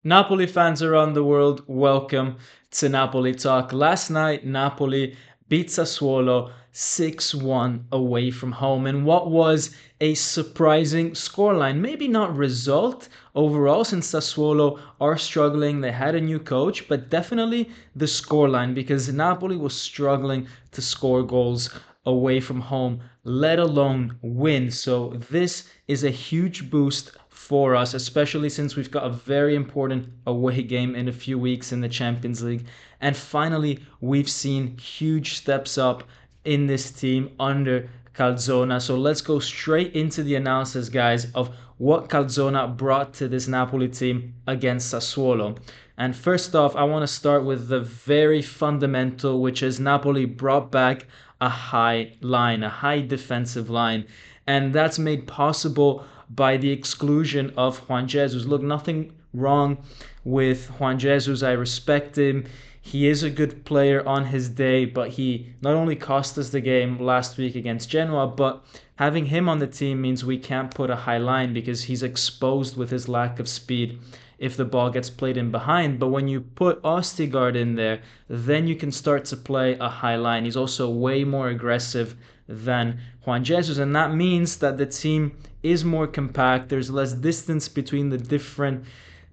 Napoli fans around the world, welcome to Napoli Talk. Last night, Napoli beat Sassuolo 6-1 away from home in what was a surprising scoreline. Maybe not result overall, since Sassuolo are struggling. They had a new coach, but definitely the scoreline, because Napoli was struggling to score goals away from home, let alone win. So this is a huge boost for us, especially since we've got a very important away game in a few weeks in the Champions League. And finally, we've seen huge steps up in this team under Calzona. So let's go straight into the analysis, guys, of what Calzona brought to this Napoli team against Sassuolo. And first off, I want to start with the very fundamental, which is Napoli brought back a high line, a high defensive line. And that's made possible by the exclusion of Juan Jesus. Look, nothing wrong with Juan Jesus. I respect him. He is a good player on his day, but he not only cost us the game last week against Genoa, but having him on the team means we can't put a high line because he's exposed with his lack of speed if the ball gets played in behind. But when you put Ostigard in there, then you can start to play a high line. He's also way more aggressive than Juan Jesus, and that means that the team is more compact. There's less distance between the different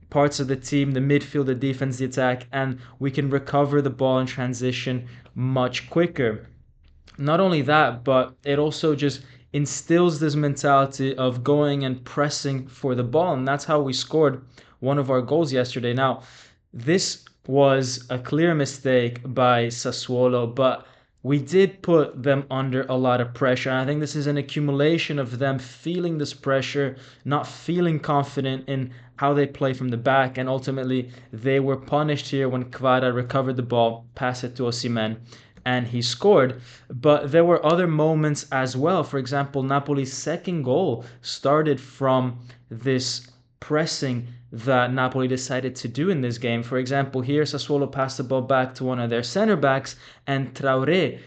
parts of the team, the midfield, the defense, the attack, and we can recover the ball in transition much quicker. Not only that, but it also just instills this mentality of going and pressing for the ball, and that's how we scored one of our goals yesterday. Now, this was a clear mistake by Sassuolo, but we did put them under a lot of pressure. And I think this is an accumulation of them feeling this pressure, not feeling confident in how they play from the back, and ultimately they were punished here when Kvara recovered the ball, passed it to Osimhen, and he scored. But there were other moments as well. For example, Napoli's second goal started from this pressing that Napoli decided to do in this game. For example, here Sassuolo passed the ball back to one of their center backs, and Traorè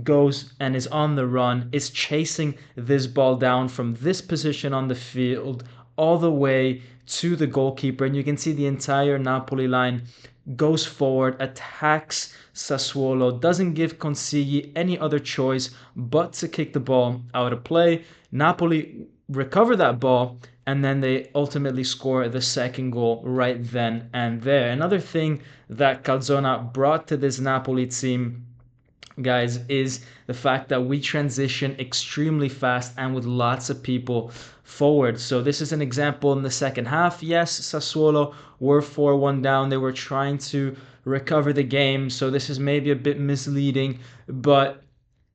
goes and is on the run, is chasing this ball down from this position on the field all the way to the goalkeeper. And you can see the entire Napoli line goes forward, attacks Sassuolo, doesn't give Consigli any other choice but to kick the ball out of play. Napoli recover that ball, and then they ultimately score the second goal right then and there. Another thing that Calzona brought to this Napoli team, guys, is the fact that we transition extremely fast and with lots of people forward. So this is an example in the second half. Yes, Sassuolo were 4-1 down. They were trying to recover the game, so this is maybe a bit misleading, but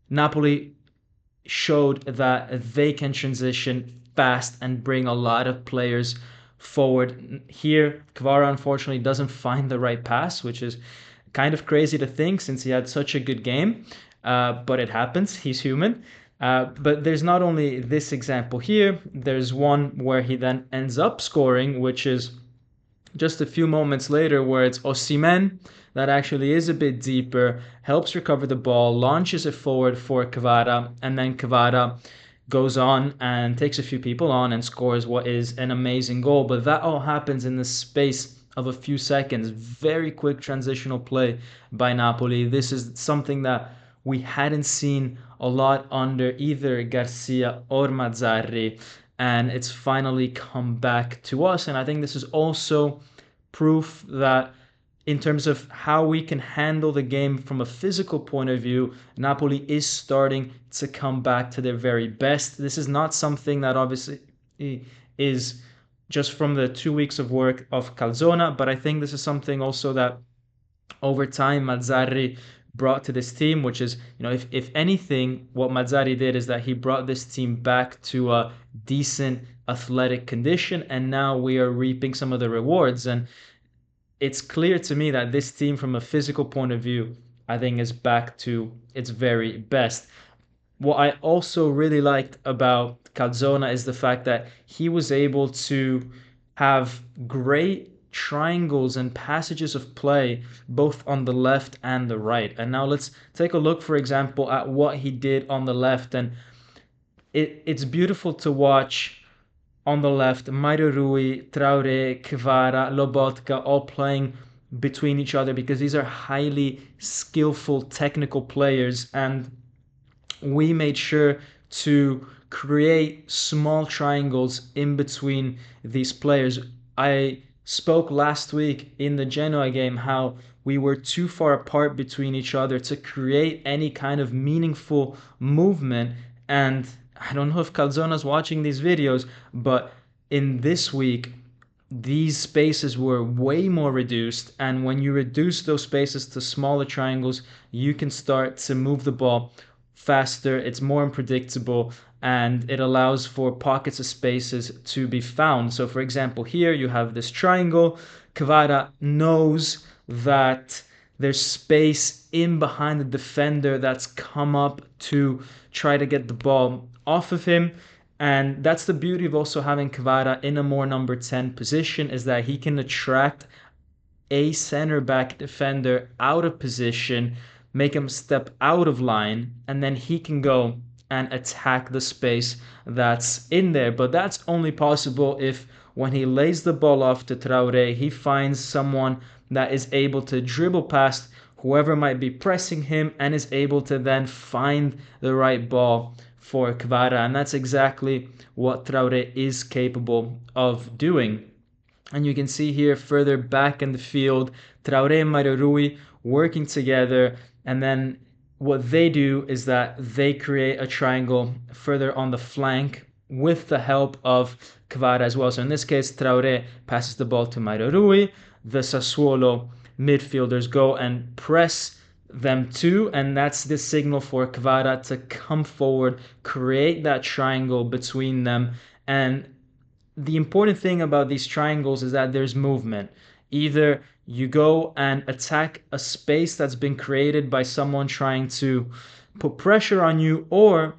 Napoli showed that they can transition fast and bring a lot of players forward. Here, Kvara unfortunately doesn't find the right pass, which is kind of crazy to think since he had such a good game, but it happens. He's human. But there's not only this example here, there's one where he then ends up scoring, which is just a few moments later, where it's Osimhen that actually is a bit deeper, helps recover the ball, launches it forward for Kvara, and then Kvara goes on and takes a few people on and scores what is an amazing goal. But that all happens in the space of a few seconds. Very quick transitional play by Napoli. This is something that we hadn't seen a lot under either Garcia or Mazzarri, and it's finally come back to us. And I think this is also proof that in terms of how we can handle the game from a physical point of view, Napoli is starting to come back to their very best. This is not something that obviously is just from the 2 weeks of work of Calzona, but I think this is something also that over time Mazzarri brought to this team, which is, if anything, what Mazzarri did is that he brought this team back to a decent athletic condition, and now we are reaping some of the rewards. And it's clear to me that this team, from a physical point of view, I think is back to its very best. What I also really liked about Calzona is the fact that he was able to have great triangles and passages of play both on the left and the right. And now let's take a look, for example, at what he did on the left. And it's beautiful to watch on the left, Mario Rui, Traorè, Kvara, Lobotka, all playing between each other because these are highly skillful technical players, and we made sure to create small triangles in between these players. I spoke last week in the Genoa game how we were too far apart between each other to create any kind of meaningful movement. And I don't know if Calzona's watching these videos, but in this week, these spaces were way more reduced. And when you reduce those spaces to smaller triangles, you can start to move the ball faster, it's more unpredictable, and it allows for pockets of spaces to be found. So, for example, here you have this triangle. Kvara knows that there's space in behind the defender that's come up to try to get the ball off of him. And that's the beauty of also having Kvara in a more number 10 position, is that he can attract a center back defender out of position, make him step out of line, and then he can go and attack the space that's in there. But that's only possible if, when he lays the ball off to Traoré, he finds someone that is able to dribble past whoever might be pressing him and is able to then find the right ball for Kvara. And that's exactly what Traoré is capable of doing. And you can see here further back in the field, Traoré and Mario Rui working together. And then what they do is that they create a triangle further on the flank with the help of Kvara as well. So in this case, Traoré passes the ball to Mario Rui. The Sassuolo midfielders go and press them too, and that's the signal for Kvara to come forward, create that triangle between them. And the important thing about these triangles is that there's movement. Either you go and attack a space that's been created by someone trying to put pressure on you, or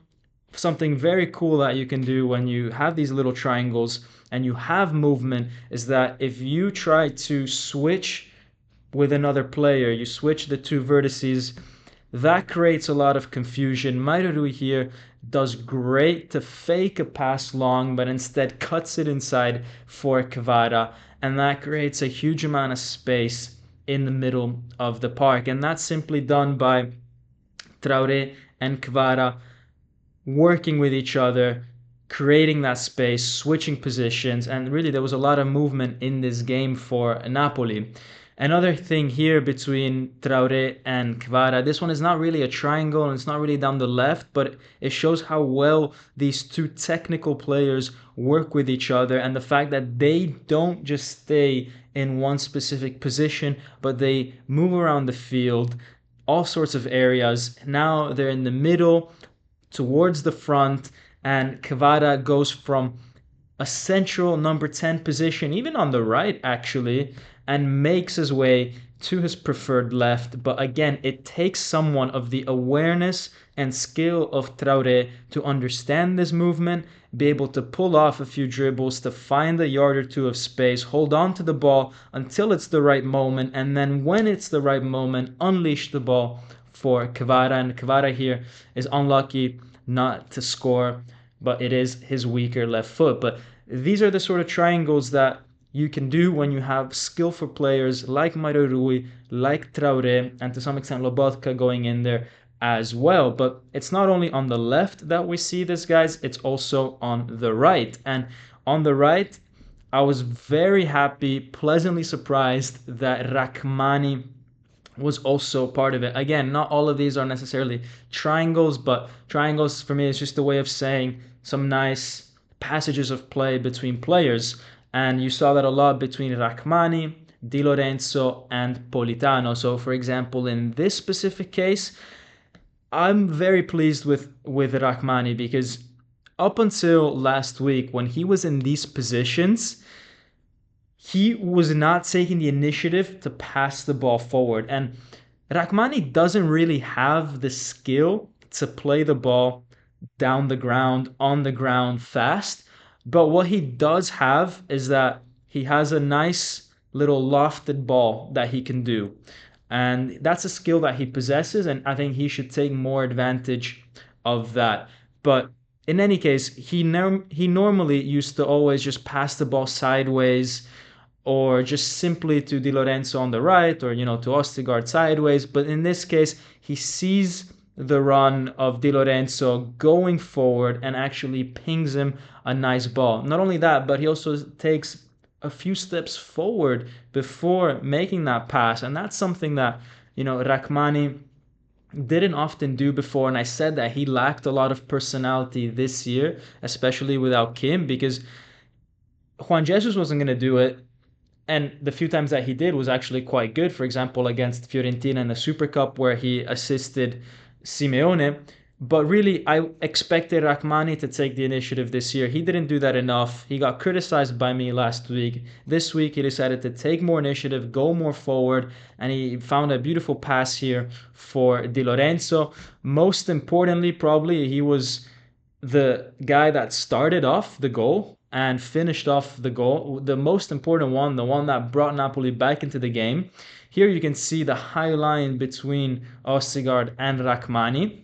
something very cool that you can do when you have these little triangles and you have movement is that if you try to switch with another player, you switch the two vertices, that creates a lot of confusion. Mairuru here does great to fake a pass long, but instead cuts it inside for Kvara, and that creates a huge amount of space in the middle of the park. And that's simply done by Traoré and Kvara working with each other, creating that space, switching positions, and really there was a lot of movement in this game for Napoli. Another thing here between Traoré and Kvara, this one is not really a triangle and it's not really down the left, but it shows how well these two technical players work with each other, and the fact that they don't just stay in one specific position, but they move around the field, all sorts of areas. Now they're in the middle, towards the front, and Kvara goes from a central number 10 position, even on the right actually, and makes his way to his preferred left. But again, it takes someone of the awareness and skill of Traoré to understand this movement, be able to pull off a few dribbles to find a yard or two of space, hold on to the ball until it's the right moment, and then when it's the right moment, unleash the ball for Kvara. And Kvara here is unlucky not to score, but it is his weaker left foot. But these are the sort of triangles that you can do when you have skillful players like Mario Rui, like Traoré, and to some extent Lobotka going in there as well. But it's not only on the left that we see this, guys, it's also on the right. And on the right, I was very happy, pleasantly surprised that Rachmani was also part of it. Again, not all of these are necessarily triangles, but triangles for me is just a way of saying some nice passages of play between players. And you saw that a lot between Rachmani, Di Lorenzo, and Politano. So, for example, in this specific case, I'm very pleased with Rachmani because up until last week, when he was in these positions, he was not taking the initiative to pass the ball forward. And Rachmani doesn't really have the skill to play the ball down the ground, on the ground fast. But what he does have is that he has a nice little lofted ball that he can do. And that's a skill that he possesses, and I think he should take more advantage of that. But in any case, he normally used to always just pass the ball sideways or just simply to Di Lorenzo on the right, or to Ostigard sideways. But in this case, he sees the run of Di Lorenzo going forward and actually pings him a nice ball. Not only that, but he also takes a few steps forward before making that pass, and that's something that Rachmani didn't often do before. And I said that he lacked a lot of personality this year, especially without Kim, because Juan Jesus wasn't going to do it, and the few times that he did was actually quite good. For example, against Fiorentina in the Super Cup, where he assisted Simeone. But really, I expected Rachmani to take the initiative this year. He didn't do that enough. He got criticized by me last week. This week, he decided to take more initiative, go more forward, and he found a beautiful pass here for Di Lorenzo. Most importantly, probably, he was the guy that started off the goal and finished off the goal, the most important one, the one that brought Napoli back into the game. Here you can see the high line between Ostigard and Rachmani,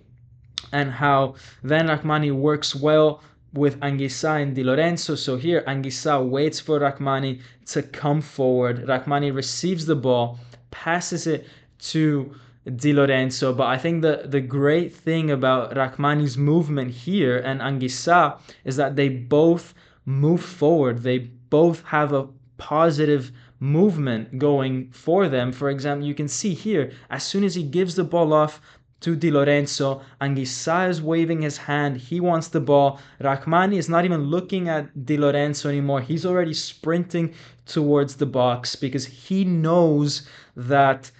and how then Rachmani works well with Anguissa and Di Lorenzo. So here Anguissa waits for Rachmani to come forward. Rachmani receives the ball, passes it to Di Lorenzo. But I think the great thing about Rachmani's movement here and Anguissa is that they both move forward. They both have a positive movement going for them. For example, you can see here, as soon as he gives the ball off to Di Lorenzo, Anguissa is waving his hand. He wants the ball. Rachmani is not even looking at Di Lorenzo anymore. He's already sprinting towards the box because he knows that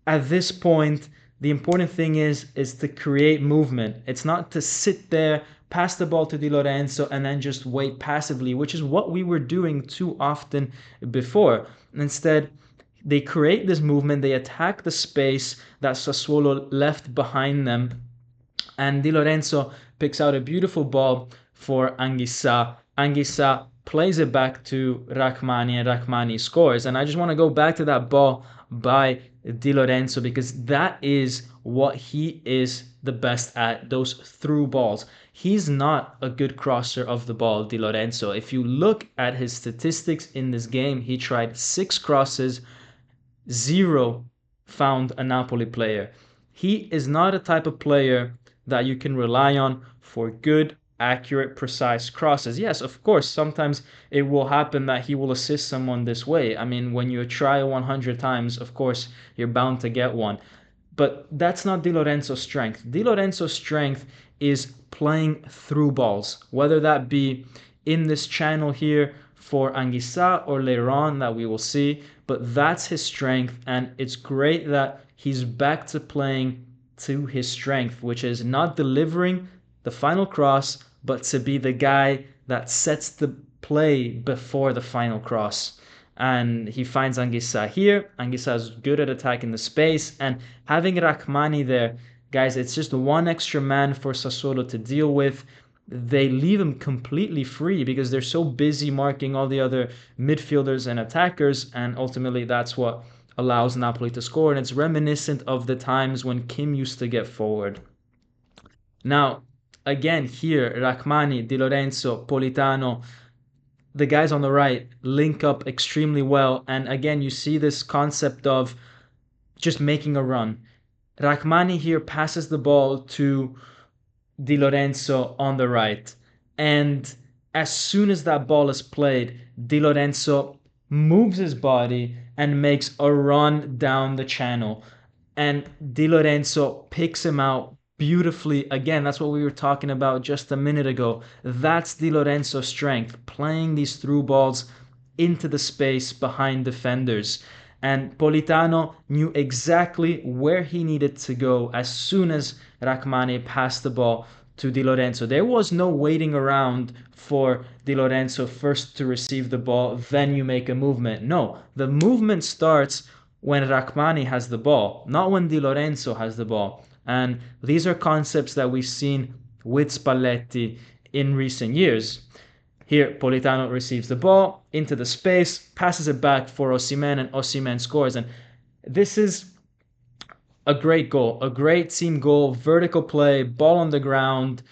at this point, the important thing is to create movement. It's not to sit there, pass the ball to Di Lorenzo, and then just wait passively, which is what we were doing too often before. Instead, they create this movement, they attack the space that Sassuolo left behind them, and Di Lorenzo picks out a beautiful ball for Anguissa. Anguissa plays it back to Rachmani, and Rachmani scores. And I just want to go back to that ball by Di Lorenzo because that is what he is the best at, those through balls. He's not a good crosser of the ball, Di Lorenzo. If you look at his statistics in this game, he tried 6 crosses, 0 found a Napoli player. He is not a type of player that you can rely on for good, accurate, precise crosses. Yes, of course, sometimes it will happen that he will assist someone this way. I mean, when you try 100 times, of course, you're bound to get one. But that's not Di Lorenzo's strength. Di Lorenzo's strength is playing through balls, whether that be in this channel here for Anguissa or later on that we will see. But that's his strength, and it's great that he's back to playing to his strength, which is not delivering the final cross, but to be the guy that sets the play before the final cross. And he finds Anguissa here. Anguissa is good at attacking the space, and having Rachmani there, guys, it's just one extra man for Sassuolo to deal with. They leave him completely free because they're so busy marking all the other midfielders and attackers, and ultimately that's what allows Napoli to score. And it's reminiscent of the times when Kim used to get forward. Now, again, here, Rachmani, Di Lorenzo, Politano, the guys on the right link up extremely well. And again, you see this concept of just making a run. Rachmani here passes the ball to Di Lorenzo on the right. And as soon as that ball is played, Di Lorenzo moves his body and makes a run down the channel. And Di Lorenzo picks him out beautifully. Again, that's what we were talking about just a minute ago. That's Di Lorenzo's strength, playing these through balls into the space behind defenders. And Politano knew exactly where he needed to go as soon as Rachmani passed the ball to Di Lorenzo. There was no waiting around for Di Lorenzo first to receive the ball, then you make a movement. No, the movement starts when Rachmani has the ball, not when Di Lorenzo has the ball. And these are concepts that we've seen with Spalletti in recent years. Here, Politano receives the ball into the space, passes it back for Osimhen, and Osimhen scores. And this is a great goal, a great team goal, vertical play, ball on the ground,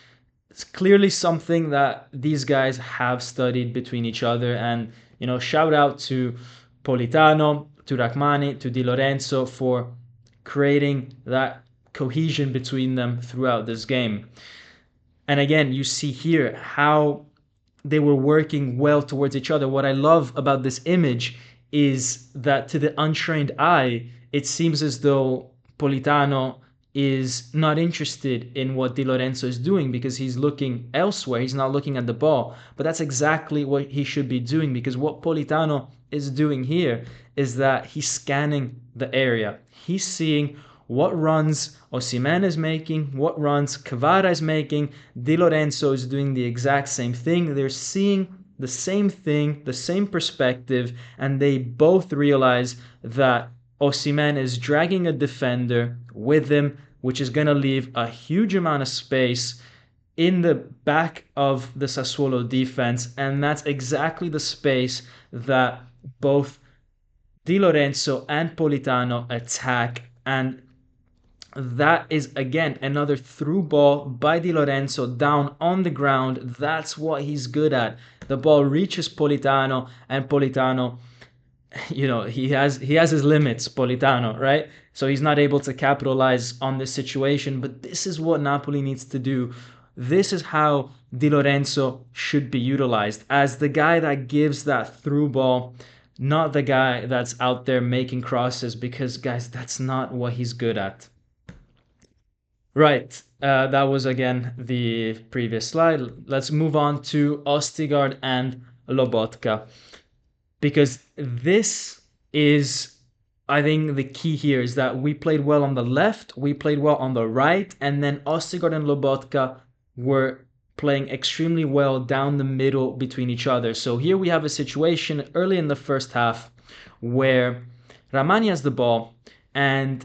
it's clearly something that these guys have studied between each other. And, shout out to Politano, to Rachmani, to Di Lorenzo for creating that cohesion between them throughout this game. And again, you see here how they were working well towards each other. What I love about this image is that to the untrained eye, it seems as though Politano is not interested in what Di Lorenzo is doing because he's looking elsewhere. He's not looking at the ball. But that's exactly what he should be doing, because what Politano is doing here is that he's scanning the area. He's seeing what runs Osimhen is making, what runs Kvara is making. Di Lorenzo is doing the exact same thing. They're seeing the same thing, the same perspective, and they both realize that Osimhen is dragging a defender with him, which is going to leave a huge amount of space in the back of the Sassuolo defense, and that's exactly the space that both Di Lorenzo and Politano attack. And that is again another through ball by Di Lorenzo down on the ground. That's what he's good at. The ball reaches Politano, and Politano, he has his limits, Politano, right? So he's not able to capitalize on this situation. But this is what Napoli needs to do. This is how Di Lorenzo should be utilized, as the guy that gives that through ball, not the guy that's out there making crosses, because guys, that's not what he's good at. Right, that was again the previous slide. Let's move on to Ostigard and Lobotka, because this is, I think, the key here is that we played well on the left, we played well on the right, and then Ostigard and Lobotka were playing extremely well down the middle between each other. So here we have a situation early in the first half where Ramani has the ball, and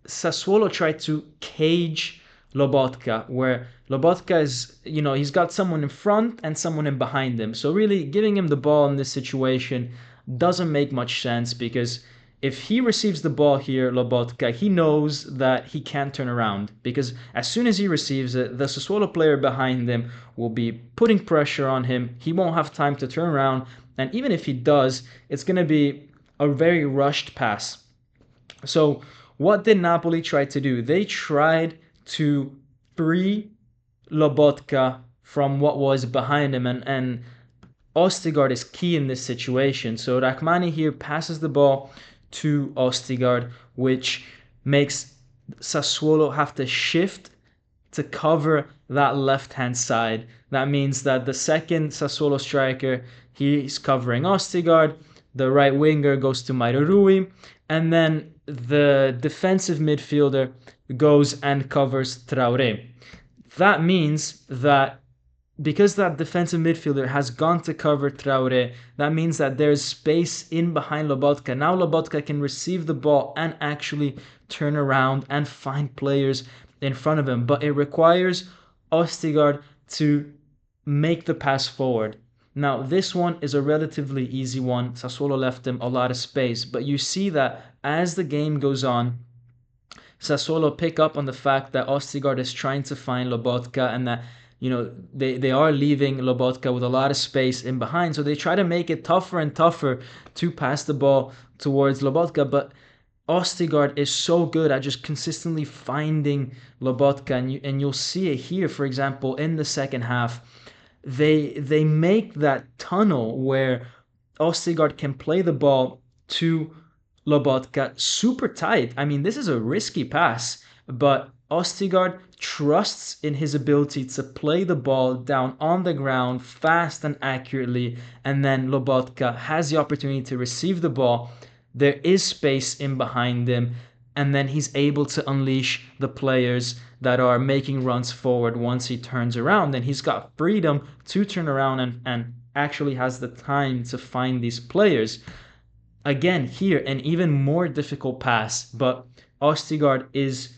Sassuolo tried to cage Lobotka, where Lobotka is, he's got someone in front and someone in behind him. So really giving him the ball in this situation doesn't make much sense, because if he receives the ball here, Lobotka, he knows that he can't turn around, because as soon as he receives it, the Sassuolo player behind him will be putting pressure on him. He won't have time to turn around, and even if he does, it's going to be a very rushed pass. So what did Napoli try to do? They tried to free Lobotka from what was behind him, and Ostigard is key in this situation. So Rachmani here passes the ball to Ostigard, which makes Sassuolo have to shift to cover that left-hand side. That means that the second Sassuolo striker, he's covering Ostigard, the right winger goes to Mairurui, and then the defensive midfielder goes and covers Traorè. That means that because that defensive midfielder has gone to cover Traorè, that means that there's space in behind Lobotka. Now Lobotka can receive the ball and actually turn around and find players in front of him. But it requires Ostigard to make the pass forward. Now, this one is a relatively easy one. Sassuolo left him a lot of space. But you see that as the game goes on, Sassuolo pick up on the fact that Ostigard is trying to find Lobotka, and that they are leaving Lobotka with a lot of space in behind. So they try to make it tougher and tougher to pass the ball towards Lobotka. But Ostigard is so good at just consistently finding Lobotka, and you'll see it here, for example, in the second half. They make that tunnel where Ostigard can play the ball to Lobotka super tight. I mean, this is a risky pass, but Ostigard trusts in his ability to play the ball down on the ground fast and accurately, and then Lobotka has the opportunity to receive the ball. There is space in behind him, and then he's able to unleash the players that are making runs forward once he turns around. And he's got freedom to turn around and actually has the time to find these players. Again, here, an even more difficult pass, but Ostigard is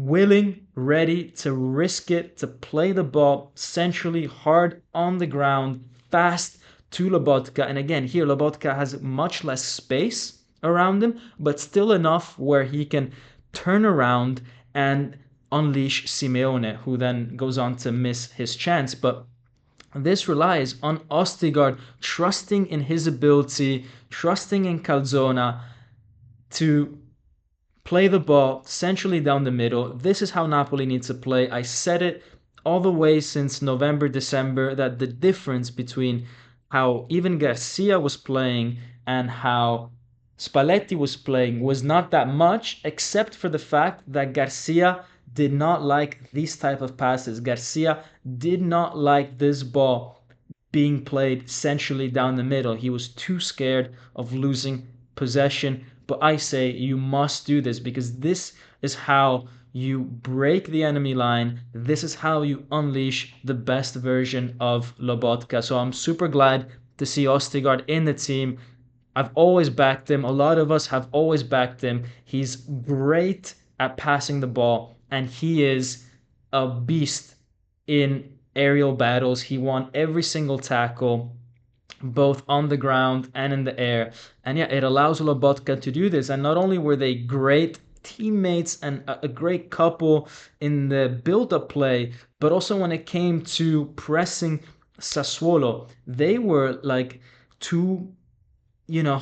willing, ready to risk it, to play the ball centrally, hard on the ground, fast to Lobotka. And again, here Lobotka has much less space around him, but still enough where he can turn around and unleash Simeone, who then goes on to miss his chance. But this relies on Ostigard trusting in his ability, trusting in Calzona to play the ball centrally down the middle. This is how Napoli needs to play. I said it all the way since November, December, that the difference between how even Garcia was playing and how Spalletti was playing was not that much, except for the fact that Garcia did not like these type of passes. Garcia did not like this ball being played centrally down the middle. He was too scared of losing possession. But I say you must do this, because this is how you break the enemy line. This is how you unleash the best version of Lobotka. So I'm super glad to see Ostigard in the team. I've always backed him. A lot of us have always backed him. He's great at passing the ball, and he is a beast in aerial battles. He won every single tackle, both on the ground and in the air. And yeah, it allows Lobotka to do this. And not only were they great teammates and a great couple in the build-up play, but also when it came to pressing Sassuolo, they were like two, you know,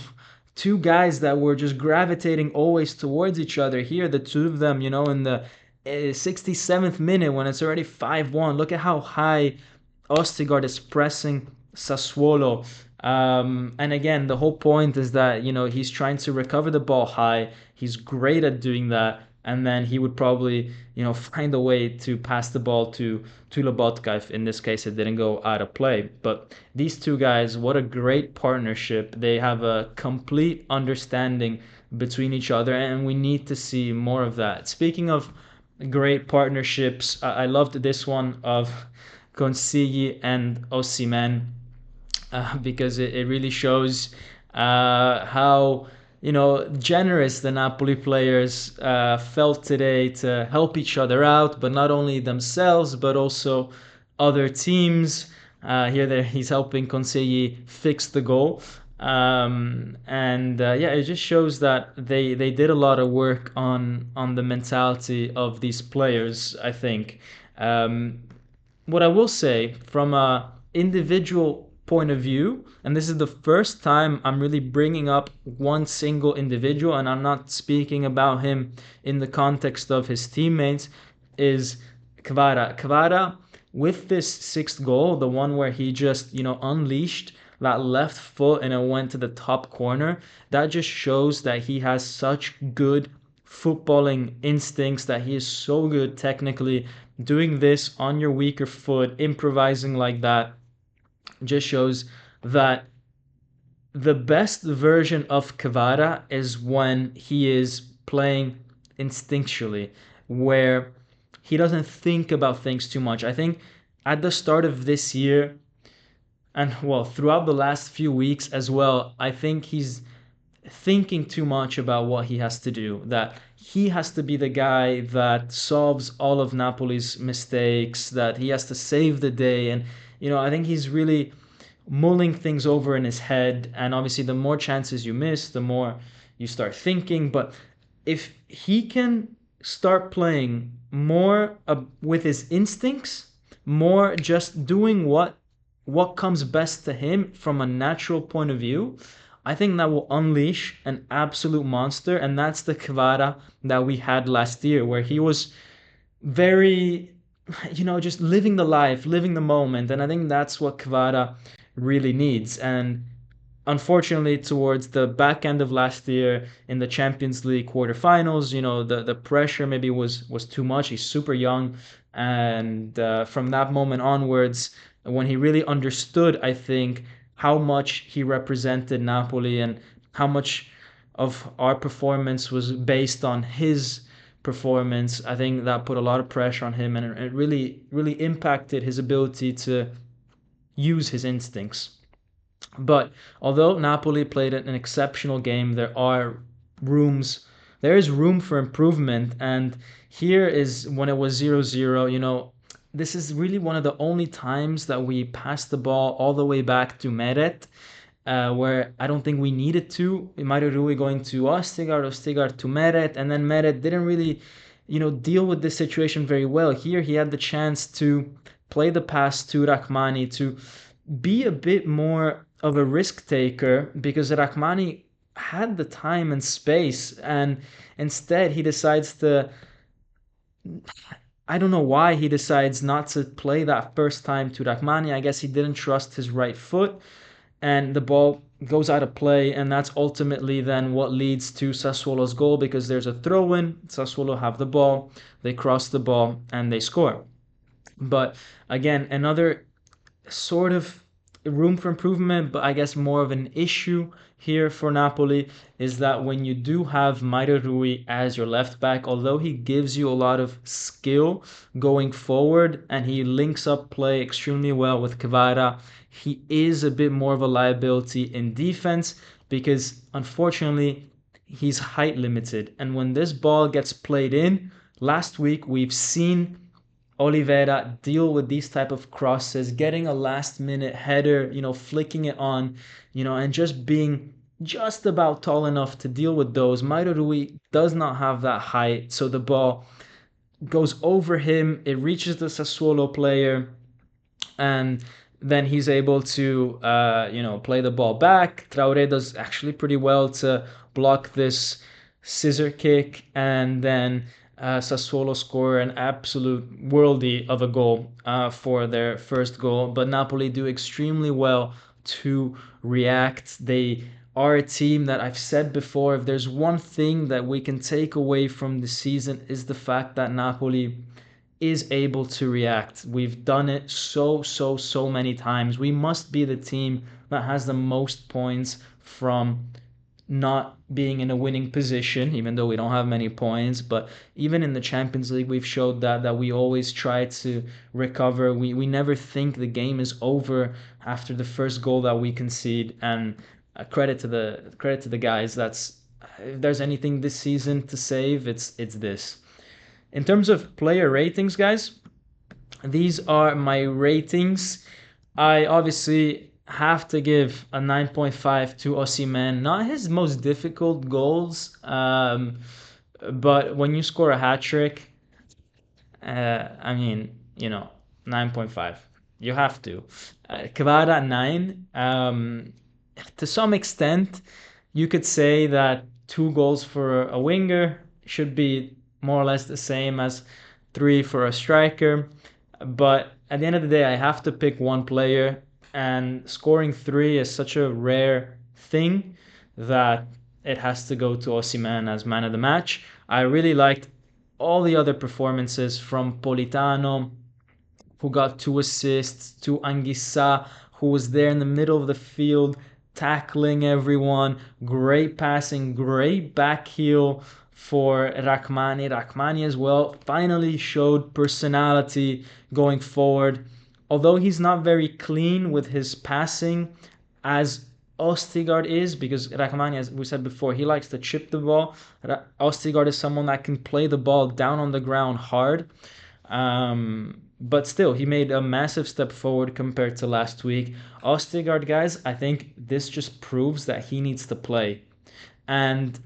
two guys that were just gravitating always towards each other. Here, the two of them, in the 67th minute when it's already 5-1. Look at how high Ostigard is pressing Sassuolo. And again, the whole point is that, he's trying to recover the ball high. He's great at doing that. And then he would probably, find a way to pass the ball to Lobotka if in this case it didn't go out of play. But these two guys, what a great partnership. They have a complete understanding between each other, and we need to see more of that. Speaking of great partnerships, I loved this one of Consigli and Osimhen, because it really shows how generous the Napoli players felt today to help each other out, but not only themselves but also other teams. Here he's helping Consigli fix the goal. And yeah, it just shows that they did a lot of work on the mentality of these players, I think. What I will say from a individual point of view, and this is the first time I'm really bringing up one single individual, and I'm not speaking about him in the context of his teammates, is Kvara. Kvara, with this sixth goal, the one where he just, unleashed that left foot and it went to the top corner, that just shows that he has such good footballing instincts, that he is so good technically. Doing this on your weaker foot, improvising like that, just shows that the best version of Kvara is when he is playing instinctually, where he doesn't think about things too much. I think at the start of this year, and well, throughout the last few weeks as well, I think he's thinking too much about what he has to do, that he has to be the guy that solves all of Napoli's mistakes, that he has to save the day. And, I think he's really mulling things over in his head. And obviously, the more chances you miss, the more you start thinking. But if he can start playing more with his instincts, more just doing what comes best to him from a natural point of view, I think that will unleash an absolute monster. And that's the Kvara that we had last year, where he was very, just living the life, living the moment. And I think that's what Kvara really needs. And unfortunately, towards the back end of last year in the Champions League quarterfinals, the pressure maybe was too much. He's super young. And from that moment onwards, when he really understood, I think, how much he represented Napoli and how much of our performance was based on his performance, I think that put a lot of pressure on him, and it really, really impacted his ability to use his instincts. But although Napoli played an exceptional game, there is room for improvement. And here is when it was 0-0, this is really one of the only times that we passed the ball all the way back to Meret, where I don't think we needed to. Mario Rui going to Ostigard to Meret, and then Meret didn't really deal with this situation very well. Here he had the chance to play the pass to Rachmani, to be a bit more of a risk taker, because Rachmani had the time and space, and instead he decides to, I don't know why he decides not to play that first time to Rachmani. I guess he didn't trust his right foot, and the ball goes out of play, and that's ultimately then what leads to Sassuolo's goal, because there's a throw-in. Sassuolo have the ball, they cross the ball, and they score. But again, another sort of room for improvement, but I guess more of an issue here for Napoli is that when you do have Mario Rui as your left back, although he gives you a lot of skill going forward and he links up play extremely well with Kvara, he is a bit more of a liability in defense, because unfortunately he's height limited. And when this ball gets played in, last week we've seen Oliveira deal with these type of crosses, getting a last minute header, flicking it on, and just being just about tall enough to deal with those. Mairo Rui does not have that height, so the ball goes over him, it reaches the Sassuolo player, and then he's able to play the ball back. Traorè does actually pretty well to block this scissor kick, and then Sassuolo score an absolute worldie of a goal for their first goal. But Napoli do extremely well to react. They are a team that, I've said before, if there's one thing that we can take away from the season, is the fact that Napoli is able to react. We've done it so many times. We must be the team that has the most points from not being in a winning position, even though we don't have many points. But even in the Champions League, we've showed that we always try to recover. We never think the game is over after the first goal that we concede. And credit to the guys. That's, if there's anything this season to save, it's this. In terms of player ratings, guys, these are my ratings. I obviously have to give a 9.5 to Osimhen. Not his most difficult goals, but when you score a hat trick, I mean, 9.5. You have to. Kvara 9. To some extent, you could say that 2 goals for a winger should be more or less the same as 3 for a striker. But at the end of the day, I have to pick one player, and scoring 3 is such a rare thing that it has to go to Osimhen as man of the match. I really liked all the other performances from Politano, who got 2 assists, to Anguissa, who was there in the middle of the field, tackling everyone, great passing, great back heel for Rachmani. Rachmani as well finally showed personality going forward. Although he's not very clean with his passing as Ostigard is, because Rachmani, as we said before, he likes to chip the ball. Ostigard is someone that can play the ball down on the ground hard. But still, he made a massive step forward compared to last week. Ostigard, guys, I think this just proves that he needs to play. And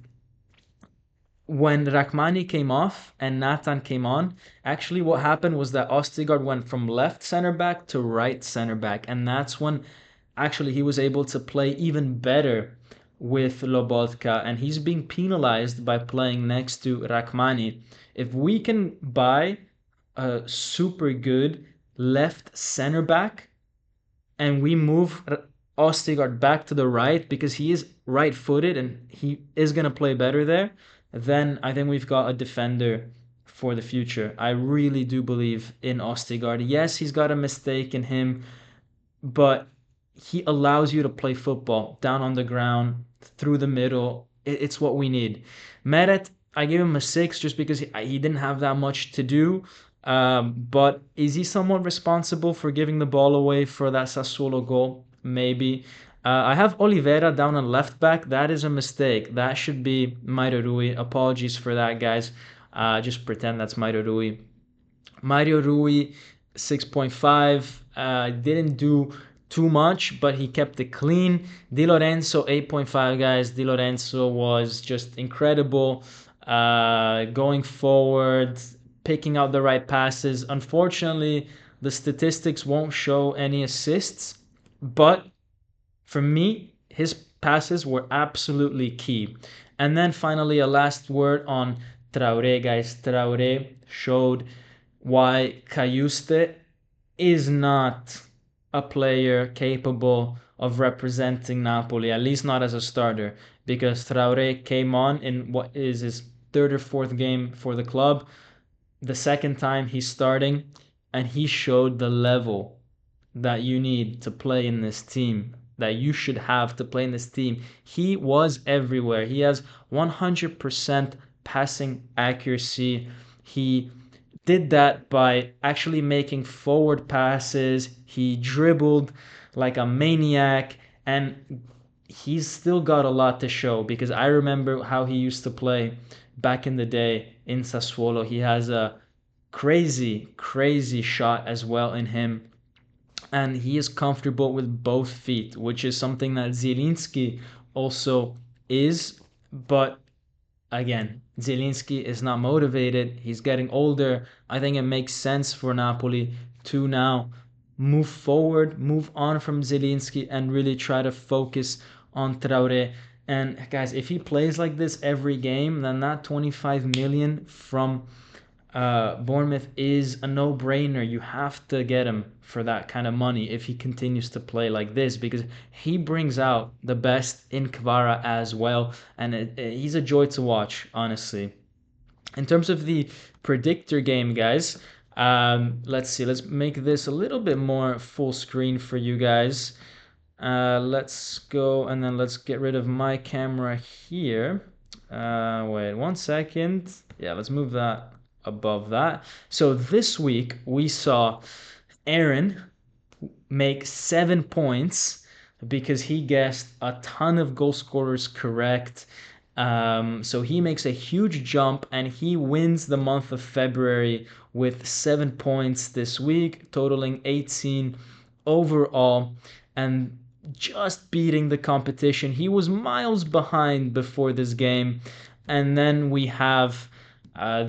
when Rachmani came off and Nathan came on, actually what happened was that Ostigard went from left center back to right center back. And that's when actually he was able to play even better with Lobotka. And he's being penalized by playing next to Rachmani. If we can buy a super good left center back and we move Ostigard back to the right, because he is right-footed and he is going to play better there, then I think we've got a defender for the future. I really do believe in Ostigard. Yes, he's got a mistake in him, but he allows you to play football down on the ground, through the middle. It's what we need. Meret, I give him a 6 just because he didn't have that much to do. But is he somewhat responsible for giving the ball away for that Sassuolo goal? Maybe. I have Oliveira down on left back. That is a mistake. That should be Mario Rui. Apologies for that, guys. Just pretend that's Mario Rui. Mario Rui, 6.5. Didn't do too much, but he kept it clean. Di Lorenzo, 8.5, guys. Di Lorenzo was just incredible. going forward, picking out the right passes. Unfortunately, the statistics won't show any assists, but for me, his passes were absolutely key. And then finally, a last word on Traoré, guys. Traoré showed why Cayuste is not a player capable of representing Napoli, at least not as a starter, because Traoré came on in what is his third or fourth game for the club, the second time he's starting, and he showed the level that you need to play in this team, that you should have to play in this team. He was everywhere. He has 100% passing accuracy. He did that by actually making forward passes. He dribbled like a maniac, and he's still got a lot to show because I remember how he used to play back in the day in Sassuolo. He has a crazy, crazy shot as well in him, and he is comfortable with both feet, which is something that Zielinski also is. But again, Zielinski is not motivated. He's getting older. I think it makes sense for Napoli to now move forward, move on from Zielinski, and really try to focus on Traoré. And guys, if he plays like this every game, then that 25 million from Bournemouth is a no-brainer. You have to get him for that kind of money if he continues to play like this, because he brings out the best in Kvara as well, and he's a joy to watch, honestly. In terms of the predictor game, guys, let's see. Let's make this a little bit more full screen for you guys. Let's go and then let's get rid of my camera here. Wait 1 second. Yeah, let's move that above that. So this week we saw Aaron make 7 points because he guessed a ton of goal scorers correct. So he makes a huge jump and he wins the month of February with 7 points this week, totaling 18 overall, and just beating the competition. He was miles behind before this game. And then we have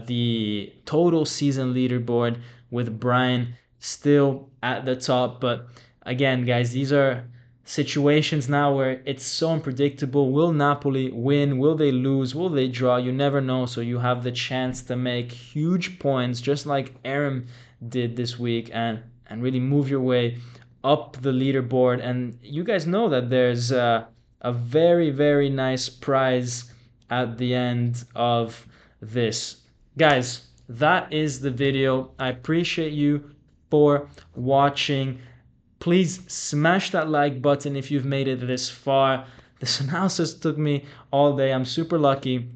the total season leaderboard with Brian still at the top. But again, guys, these are situations now where it's so unpredictable. Will Napoli win? Will they lose? Will they draw? You never know. So you have the chance to make huge points, just like Aaron did this week, and really move your way up the leaderboard. And you guys know that there's a very, very nice prize at the end of this. Guys, that is the video. I appreciate you for watching. Please smash that like button if you've made it this far. This analysis took me all day. I'm super lucky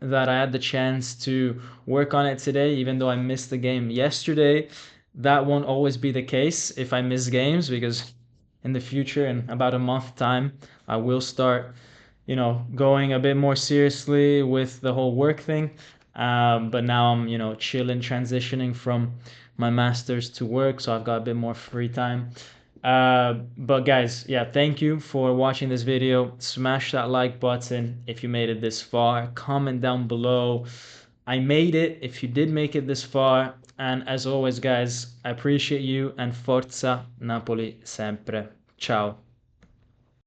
that I had the chance to work on it today, even though I missed the game yesterday. That won't always be the case if I miss games, because in the future, in about a month time, I will start, going a bit more seriously with the whole work thing. But now I'm, chilling, transitioning from my master's to work, so I've got a bit more free time. But guys, yeah, thank you for watching this video. Smash that like button if you made it this far. Comment down below. I made it if you did make it this far. And as always, guys, I appreciate you, and Forza Napoli sempre. Ciao.